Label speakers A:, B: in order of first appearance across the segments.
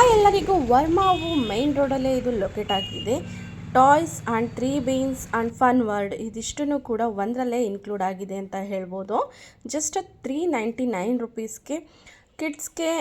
A: Hi ಎಲ್ಲರಿಗೂ, ವರ್ಮಾವು main ರೋಡಲ್ಲೇ ಇದು locate ಆಗಿದೆ. Toys and 3 beans and fun world ಇದಿಷ್ಟೂ ಕೂಡ ಒಂದರಲ್ಲೇ ಇನ್ಕ್ಲೂಡ್ ಆಗಿದೆ ಅಂತ ಹೇಳ್ಬೋದು. ಜಸ್ಟ್ 399 ರುಪೀಸ್ಗೆ ಕಿಡ್ಸ್ಗೆ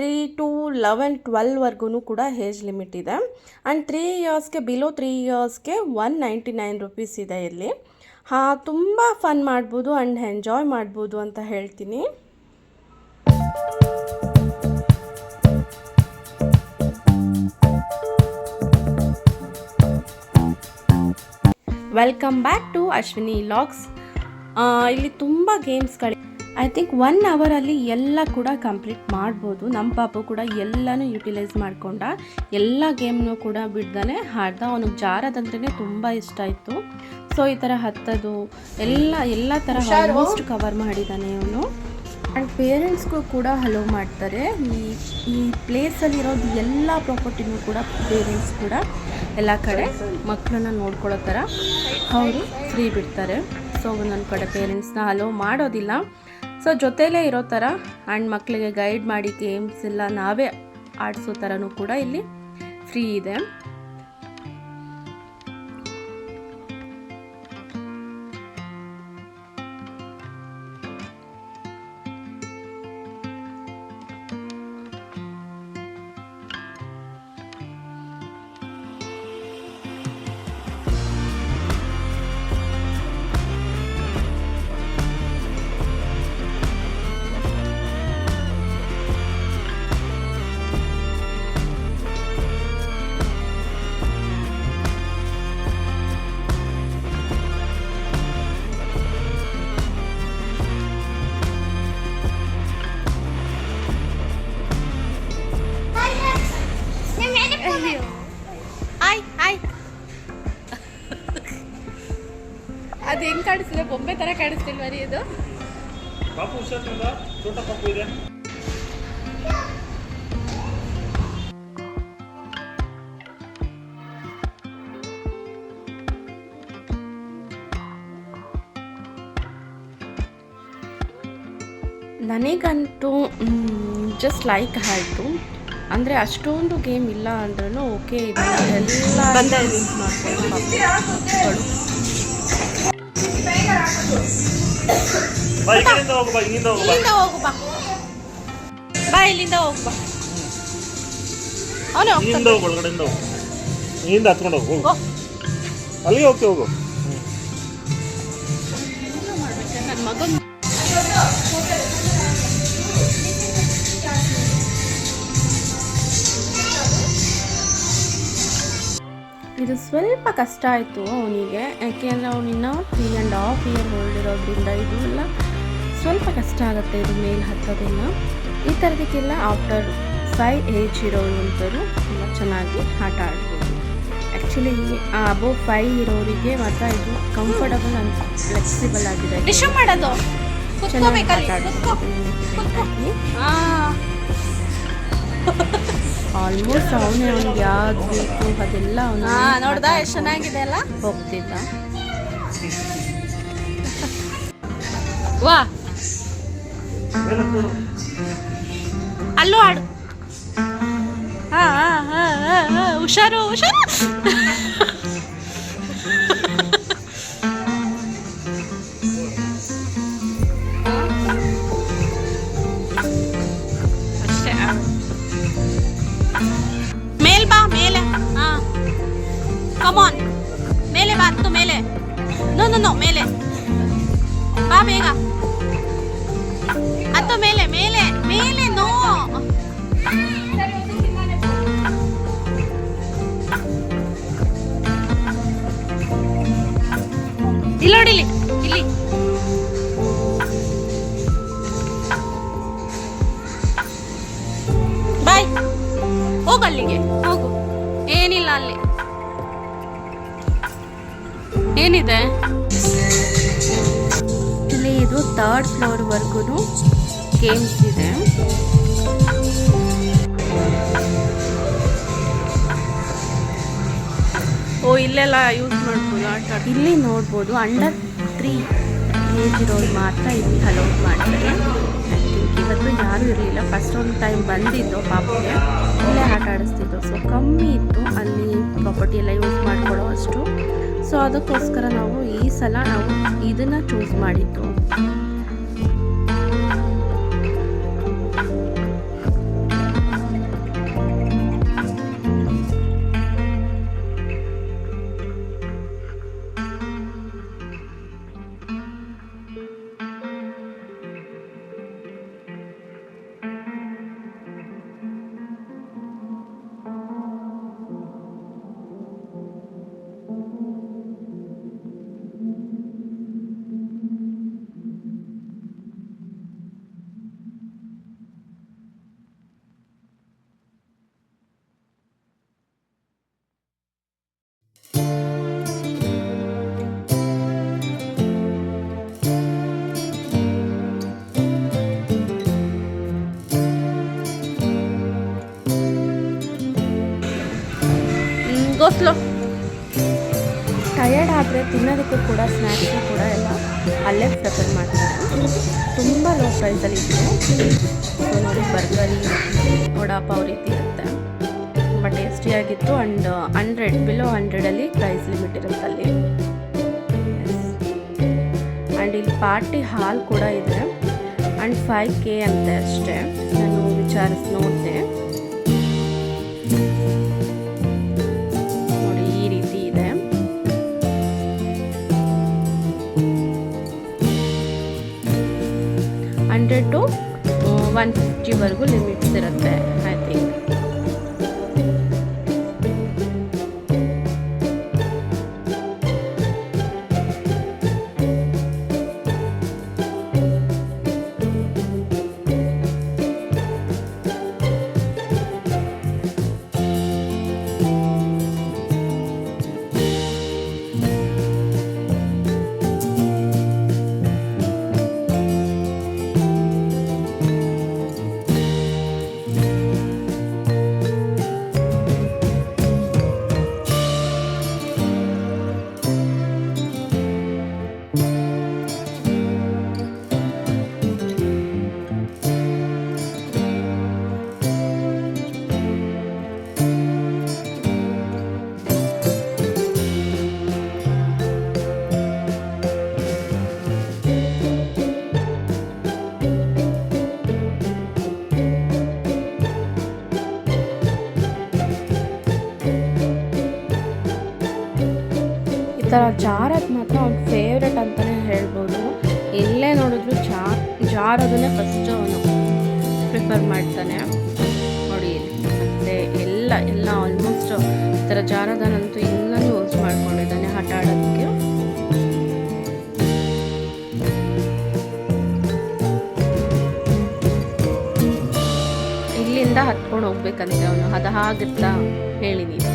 A: 3 to 11-12 ಕೂಡ ಏಜ್ ಲಿಮಿಟ್ ಇದೆ. ಆ್ಯಂಡ್ 3 ಇಯರ್ಸ್ಗೆ ಬಿಲೋ 3 ಇಯರ್ಸ್ಗೆ 199 ರುಪೀಸ್ ಇದೆ ಇಲ್ಲಿ. ತುಂಬ ಫನ್ ಮಾಡ್ಬೋದು ಆ್ಯಂಡ್ ಎಂಜಾಯ್ ಮಾಡ್ಬೋದು ಅಂತ ಹೇಳ್ತೀನಿ. Welcome back to Ashwini vlogs. ಇಲ್ಲಿ ತುಂಬ ಗೇಮ್ಸ್ಗಳು, ಐ ಥಿಂಕ್ 1 ಅವರಲ್ಲಿ ಎಲ್ಲ ಕೂಡ ಕಂಪ್ಲೀಟ್ ಮಾಡ್ಬೋದು. ನಮ್ಮ ಪಾಪು ಕೂಡ ಎಲ್ಲನೂ ಯುಟಿಲೈಸ್ ಮಾಡಿಕೊಂಡ, ಎಲ್ಲ ಗೇಮ್ನೂ ಕೂಡ ಬಿಡ್ದಾನೆ ಹಾಡ್ದ. ಅವನಿಗೆ ಜಾರದಂದ್ರೆ ತುಂಬ ಇಷ್ಟ ಇತ್ತು. ಸೊ ಈ ಥರ ಹತ್ತದು ಎಲ್ಲ ಥರ ಆಲ್ಮೋಸ್ಟ್ ಕವರ್ ಮಾಡಿದ್ದಾನೆ ಅವನು. ಆ್ಯಂಡ್ ಪೇರೆಂಟ್ಸ್ಗೂ ಕೂಡ ಹಲೋ ಮಾಡ್ತಾರೆ. ಈ ಪ್ಲೇಸಲ್ಲಿರೋದು ಎಲ್ಲ ಪ್ರಾಪರ್ಟಿನೂ ಕೂಡ ಪೇರೆಂಟ್ಸ್ ಕೂಡ ಎಲ್ಲ ಕಡೆ ಮಕ್ಕಳನ್ನ ನೋಡ್ಕೊಳ್ಳೋ ಥರ ಅವರು ಫ್ರೀ ಬಿಡ್ತಾರೆ. ಸೊ ಒಂದೊಂದು ಕಡೆ ಪೇರೆಂಟ್ಸ್ನ ಹಲೋ ಮಾಡೋದಿಲ್ಲ. ಸೊ ಜೊತೆಲೇ ಇರೋ ಥರ ಆ್ಯಂಡ್ ಮಕ್ಕಳಿಗೆ ಗೈಡ್ ಮಾಡಿ ಗೇಮ್ಸ್ ಎಲ್ಲ ನಾವೇ ಆಡಿಸೋ ಥರನೂ ಕೂಡ ಇಲ್ಲಿ ಫ್ರೀ ಇದೆ. ಅದು ಹೆಂಗೆ ಕಾಣಿಸ್ತಿದೆ? ಬೊಂಬೆ ಥರ ಕಾಣಿಸ್ತಿಲ್ವ ರೀ ಇದು? ನನಗಂತೂ ಜಸ್ಟ್ ಲೈಕ್ ಆಯಿತು. ಅಂದರೆ ಅಷ್ಟೊಂದು ಗೇಮ್ ಇಲ್ಲ ಅಂದ್ರೂ ಓಕೆ, ಎಲ್ಲ ಯೂಸ್ ಮಾಡ್ಕೊಂಡು
B: ಇಲ್ಲಿಂದ ಹೋಗು ಬಾ.
A: ಇಲ್ಲಿಂದ ಹೋಗು ಬಾ. ಅವನೇ
B: ಇಲ್ಲಿಂದ ಹೋಗು, ಒಳಗಡೆಯಿಂದ ಹೋಗು, ಇಲ್ಲಿಂದ ಹತ್ಕೊಂಡು ಹೋಗು, ಅಲ್ಲಿಗೆ ಹೋಗ್ತೀವಿ, ಹೋಗು.
A: ನನ್ನ ಮಗನ ಇದು ಸ್ವಲ್ಪ ಕಷ್ಟ ಆಯಿತು ಅವನಿಗೆ, ಯಾಕೆಂದರೆ ಅವನಿನ್ನ 3.5 year ಓಲ್ಡ್ ಇರೋದ್ರಿಂದ ಇದು ಎಲ್ಲ ಸ್ವಲ್ಪ ಕಷ್ಟ ಆಗುತ್ತೆ. ಇದು ಮೇಲೆ ಹತ್ತೋದನ್ನ ಈ ಥರದಕ್ಕೆಲ್ಲ ಆಫ್ಟರ್ 5 ಏಜ್ ಇರೋವಂಥವ್ರು ತುಂಬ ಚೆನ್ನಾಗಿ ಆಟ ಆಡ್ಬೋದು. ಆ್ಯಕ್ಚುಲಿ ಅಬೋವ್ 5 ಇರೋರಿಗೆ ಮಾತ್ರ ಇದು ಕಂಫರ್ಟಬಲ್ ಆ್ಯಂಡ್ ಫ್ಲೆಕ್ಸಿಬಲ್ ಆಗಿದೆ. ಚೆನ್ನಾಗಿ ಆಟ ಆಡ್ಬೋದು. ಆಲ್ಮೋಸ್ಟ್ ಅವನಿಗೆ ಯಾವ್ದು ಬೇಕು ಅದೆಲ್ಲ ಅವನು ನೋಡ್ದ. ಎಷ್ಟು ಚೆನ್ನಾಗಿದೆ ಅಲ್ಲ, ಹೋಗ್ತಿದ್ದ. ವಾ ಅಲ್ಲೂ ಆಡು. ಹುಷಾರು ಹುಷಾರು. ಕಮಾನ್, ಮೇಲೆ ಬಾ. ಹತ್ತು ಮೇಲೆ. ನೋ ಮೇಲೆ ಬಾ, ಬೇಗ ಹತ್ತು ಮೇಲೆ ಮೇಲೆ ಮೇಲೆ. ನೋ ಇಲ್ಲಿ ನೋಡಿಲಿ, ಇಲ್ಲಿ ಬಾಯ್. ಹೋಗು, ಅಲ್ಲಿಗೆ ಹೋಗು. ಏನಿಲ್ಲ ಅಲ್ಲಿ ಏನಿದೆ ಇಲ್ಲಿ. ಇದು 3rd floorವರೆಗೂ ಗೇಮ್ಸ್ ಇದೆ. ಇಲ್ಲೆಲ್ಲ ಯೂಸ್ ಮಾಡ್ಬೋದು ಆಟ. ಇಲ್ಲಿ ನೋಡ್ಬೋದು ಅಂಡರ್ 3 ಏಜ್ ಇರೋರು ಮಾತ್ರ ಇಲ್ಲಿ ಅಲೌಡ್ ಮಾಡ್ತಾರೆ. ಇವತ್ತು ಯಾರೂ ಇರಲಿಲ್ಲ, ಫಸ್ಟ್ ಒಂದು ಟೈಮ್ ಬಂದಿದ್ದು ಪಾಪಗೆ ಇಲ್ಲೇ ಆಡಿಸ್ತಿದ್ರು. ಸೊ ಕಮ್ಮಿ ಇತ್ತು ಅಲ್ಲಿ ಪ್ರಾಪರ್ಟಿ ಎಲ್ಲ ಯೂಸ್ ಮಾಡ್ಕೊಳ್ಳೋ ಅಷ್ಟು. ಸೊ ಅದಕ್ಕೋಸ್ಕರ ನಾವು ಈ ಸಲ ನಾವು ಇದನ್ನು ಚೂಸ್ ಮಾಡಿದ್ದು. ಗೋಸ್ಲೋ ಟಯರ್ಡ್ ಆದರೆ ತಿನ್ನೋದಕ್ಕೂ ಕೂಡ ಸ್ನ್ಯಾಕ್ಸು ಕೂಡ ಎಲ್ಲ ಅಲ್ಲೇ ಪ್ರಿಪೇರ್ ಮಾಡ್ತಾರೆ. ತುಂಬ ಲೋ ಪ್ರೈಸಲ್ಲಿ ಇತ್ತು. ಸೊ ನೋಡಿ ಬರ್ಗರಿ ವಡಾಪಾವ್ ರೀತಿ ಇರುತ್ತೆ, ತುಂಬ ಟೇಸ್ಟಿಯಾಗಿತ್ತು. ಆ್ಯಂಡ್ 100 ಬಿಲೋ 100ಅಲ್ಲಿ ಪ್ರೈಸ್ ಲಿಮಿಟ್ ಇರುತ್ತೆ ಅಲ್ಲಿ. ಆ್ಯಂಡ್ ಇಲ್ಲಿ ಪಾರ್ಟಿ ಹಾಲ್ ಕೂಡ ಇದೆ. ಆ್ಯಂಡ್ 5K ಅಂತೆ ಅಷ್ಟೇ. ನಾನು ವಿಚಾರಿಸಿ ನೋಡಿದೆ. ನೋಡಿ ಈ ರೀತಿ ಇದೆ. $100 to $150ವರೆಗೂ ಲಿಮಿಟ್ಸ್ ಇರುತ್ತೆ ಐ ಥಿಂಕ್. ಈ ಥರ ಜಾರದು ಮಾತ್ರ ಅವ್ನ ಫೇವ್ರೆಟ್ ಅಂತಲೇ ಹೇಳ್ಬೋದು. ಎಲ್ಲೇ ನೋಡಿದ್ರು ಜಾರೋದನ್ನೇ ಫಸ್ಟ್ ಅವನು ಪ್ರಿಫರ್ ಮಾಡ್ತಾನೆ ನೋಡಿ. ಮತ್ತು ಎಲ್ಲ ಆಲ್ಮೋಸ್ಟ್ ಈ ಥರ ಜಾರೋದನ್ನಂತೂ ಎಲ್ಲನೂ ಯೂಸ್ ಮಾಡ್ಕೊಂಡಿದ್ದಾನೆ ಆಟ ಆಡೋದಕ್ಕೆ. ಇಲ್ಲಿಂದ ಹತ್ಕೊಂಡು ಹೋಗ್ಬೇಕಂತೆ ಅವನು. ಅದು ಹಾಗುತ್ತಾ ಹೇಳಿ ನೀವು.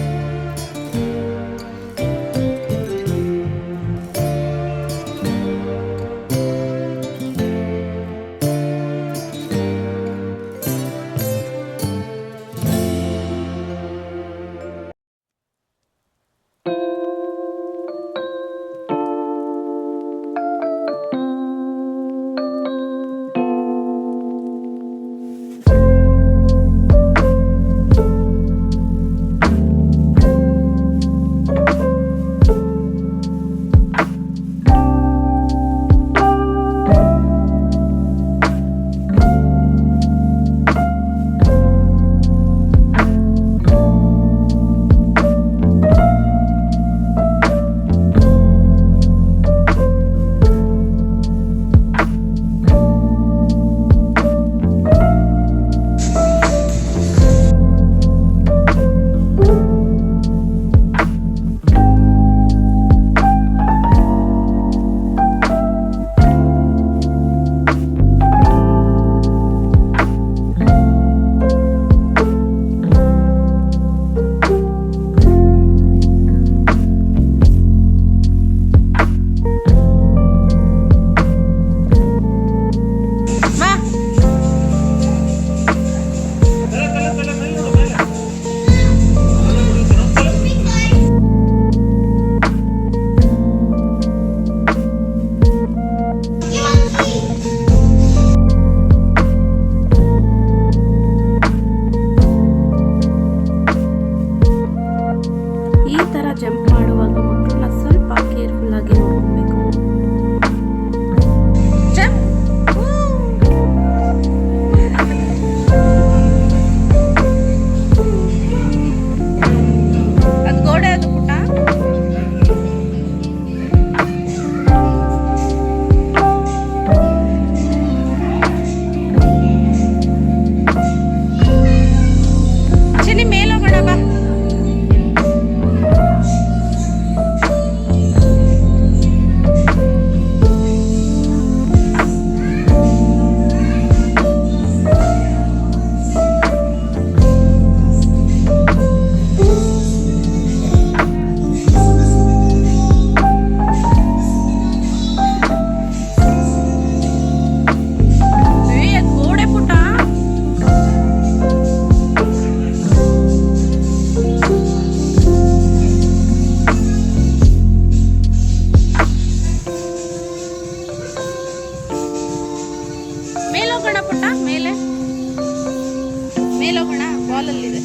A: ಬಾಲಲ್ಲಿದೆ.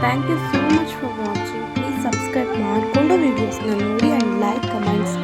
A: Thank you so much for watching. Please subscribe ಮಾಡಿಕೊಂಡು ವೀಡಿಯೋಸ್ನ ನೋಡಿ ಆ್ಯಂಡ್ ಲೈಕ್ ಕಮೆಂಟ್ಸ್